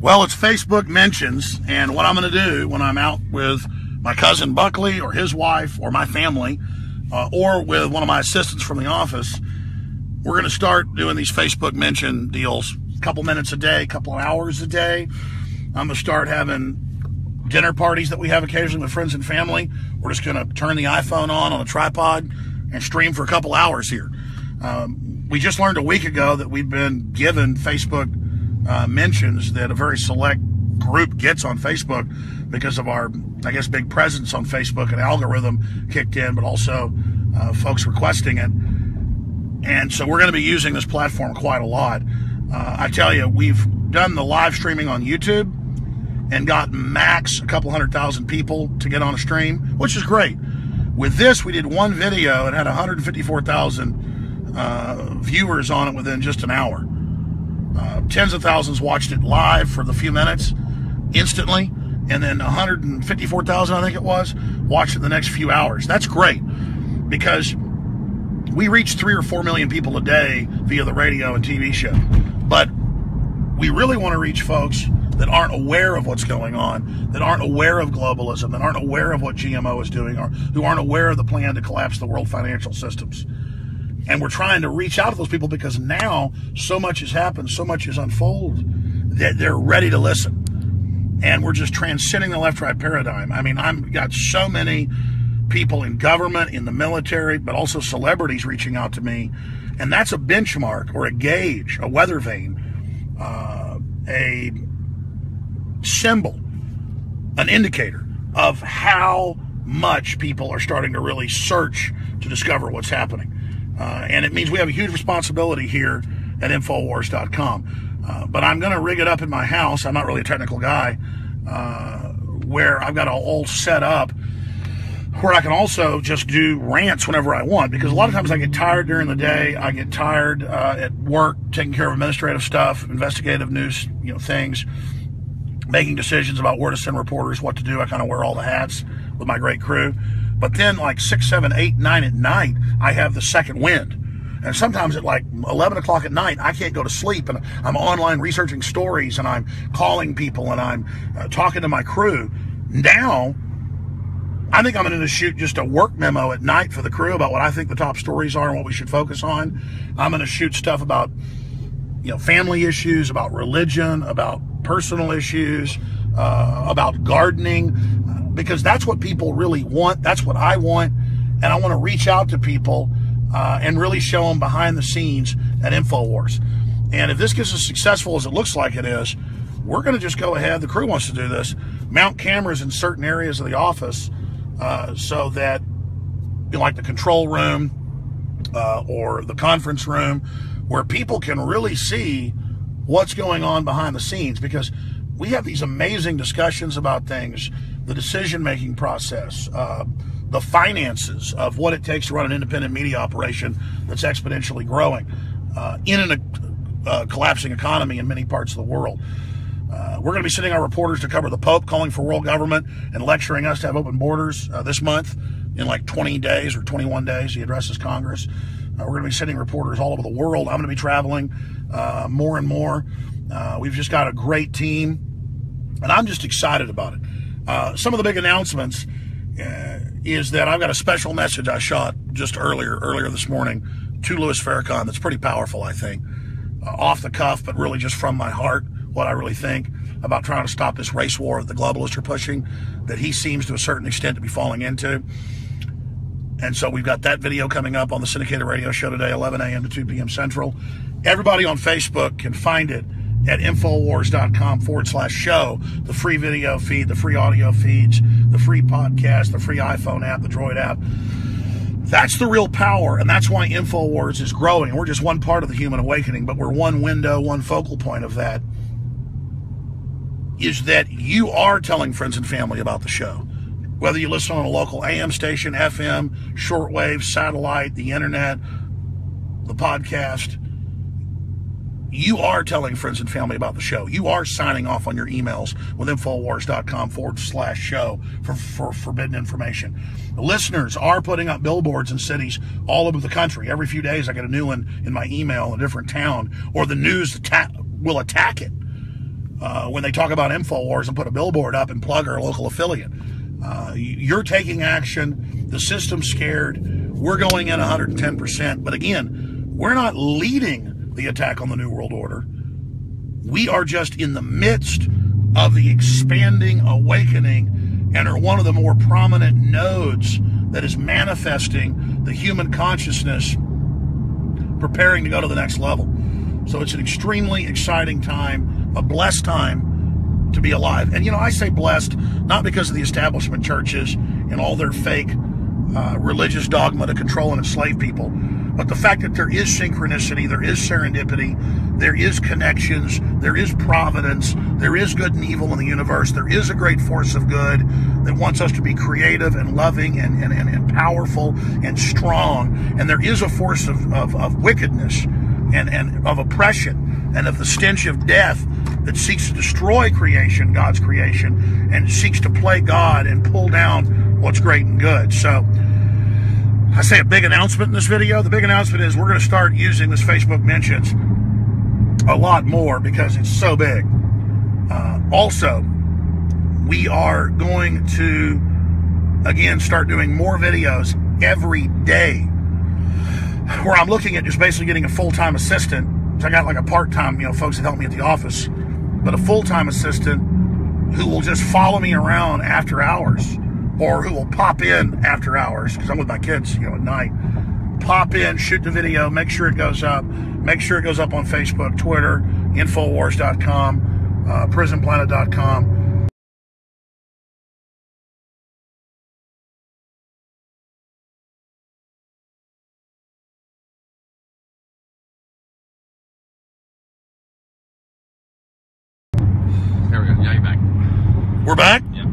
Well, it's Facebook mentions, and what I'm going to do when I'm out with my cousin Buckley or his wife or my family or with one of my assistants from the office, we're going to start doing these Facebook mention deals a couple minutes a day, a couple of hours a day. I'm going to start having dinner parties that we have occasionally with friends and family. We're just going to turn the iPhone on a tripod and stream for a couple hours here. We just learned a week ago that we've been given Facebook mentions that a very select group gets on Facebook because of our, I guess, big presence on Facebook. An algorithm kicked in, but also folks requesting it. And so we're going to be using this platform quite a lot. I tell you, we've done the live streaming on YouTube and got max a couple 100,000 people to get on a stream, which is great. With this, we did one video and had 154,000 viewers on it within just an hour. Tens of thousands watched it live for the few minutes instantly, and then 154,000, I think it was, watched it the next few hours. That's great because we reach 3 or 4 million people a day via the radio and TV show. But we really want to reach folks that aren't aware of what's going on, that aren't aware of globalism, that aren't aware of what GMO is doing, or who aren't aware of the plan to collapse the world financial systems. And we're trying to reach out to those people because now so much has happened, so much has unfolded that they're ready to listen. And we're just transcending the left-right paradigm. I mean, I've got so many people in government, in the military, but also celebrities reaching out to me. And that's a benchmark or a gauge, a weather vane, a symbol, an indicator of how much people are starting to really search to discover what's happening. And it means we have a huge responsibility here at Infowars.com. But I'm going to rig it up in my house. I'm not really a technical guy, where I've got it all set up where I can also just do rants whenever I want, because a lot of times I get tired during the day. I get tired at work, taking care of administrative stuff, investigative news, things, making decisions about where to send reporters, what to do. I kind of wear all the hats with my great crew. But then like 6, 7, 8, 9 at night, I have the second wind. And sometimes at like 11 o'clock at night, I can't go to sleep. And I'm online researching stories, and I'm calling people, and I'm talking to my crew. Now, I think I'm going to shoot just a work memo at night for the crew about what I think the top stories are and what we should focus on. I'm going to shoot stuff about, family issues, about religion, about personal issues, about gardening, because that's what people really want. That's what I want. And I want to reach out to people and really show them behind the scenes at InfoWars. And if this gets as successful as it looks like it is, we're going to just go ahead, the crew wants to do this, mount cameras in certain areas of the office so that, like the control room or the conference room, where people can really see what's going on behind the scenes, because we have these amazing discussions about things, the decision-making process, the finances of what it takes to run an independent media operation that's exponentially growing in a collapsing economy in many parts of the world. We're going to be sending our reporters to cover the Pope calling for world government and lecturing us to have open borders this month in like 20 days or 21 days. He addresses Congress. We're going to be sending reporters all over the world. I'm going to be traveling more and more. We've just got a great team, and I'm just excited about it. Some of the big announcements is that I've got a special message I shot just earlier this morning to Louis Farrakhan that's pretty powerful, I think. Off the cuff, but really just from my heart, what I really think about trying to stop this race war that the globalists are pushing, that he seems to a certain extent to be falling into. And so we've got that video coming up on the syndicated radio show today, 11 a.m. to 2 p.m. Central. Everybody on Facebook can find it at Infowars.com/show, the free video feed, the free audio feeds, the free podcast, the free iPhone app, the Droid app. That's the real power, and that's why InfoWars is growing. We're just one part of the human awakening, but we're one window, one focal point of that, is that you are telling friends and family about the show. Whether you listen on a local AM station, FM, shortwave, satellite, the internet, the podcast, you are telling friends and family about the show. You are signing off on your emails with Infowars.com/show for forbidden information. The listeners are putting up billboards in cities all over the country. Every few days I get a new one in my email in a different town, or the news will attack it. when they talk about InfoWars and put a billboard up and plug our local affiliate. You're taking action. The system's scared. We're going in 110%. But again, we're not leading the attack on the New World Order. We are just in the midst of the expanding awakening and are one of the more prominent nodes that is manifesting the human consciousness preparing to go to the next level. So it's an extremely exciting time, a blessed time to be alive. And, I say blessed not because of the establishment churches and all their fake religious dogma to control and enslave people, but the fact that there is synchronicity, there is serendipity, there is connections, there is providence, there is good and evil in the universe, there is a great force of good that wants us to be creative and loving and powerful and strong, and there is a force of wickedness and of oppression and of the stench of death that seeks to destroy creation, God's creation, and seeks to play God and pull down what's great and good. So I say a big announcement in this video. The big announcement is we're going to start using this Facebook mentions a lot more because it's so big. Also, we are going to, again, start doing more videos every day where I'm looking at just basically getting a full-time assistant. So I got like a part-time, folks that help me at the office, but a full-time assistant who will just follow me around after hours, or who will pop in after hours, because I'm with my kids, at night. Pop in, shoot the video, make sure it goes up. Make sure it goes up on Facebook, Twitter, Infowars.com, PrisonPlanet.com. There we go. Yeah, you're back. We're back? Yep.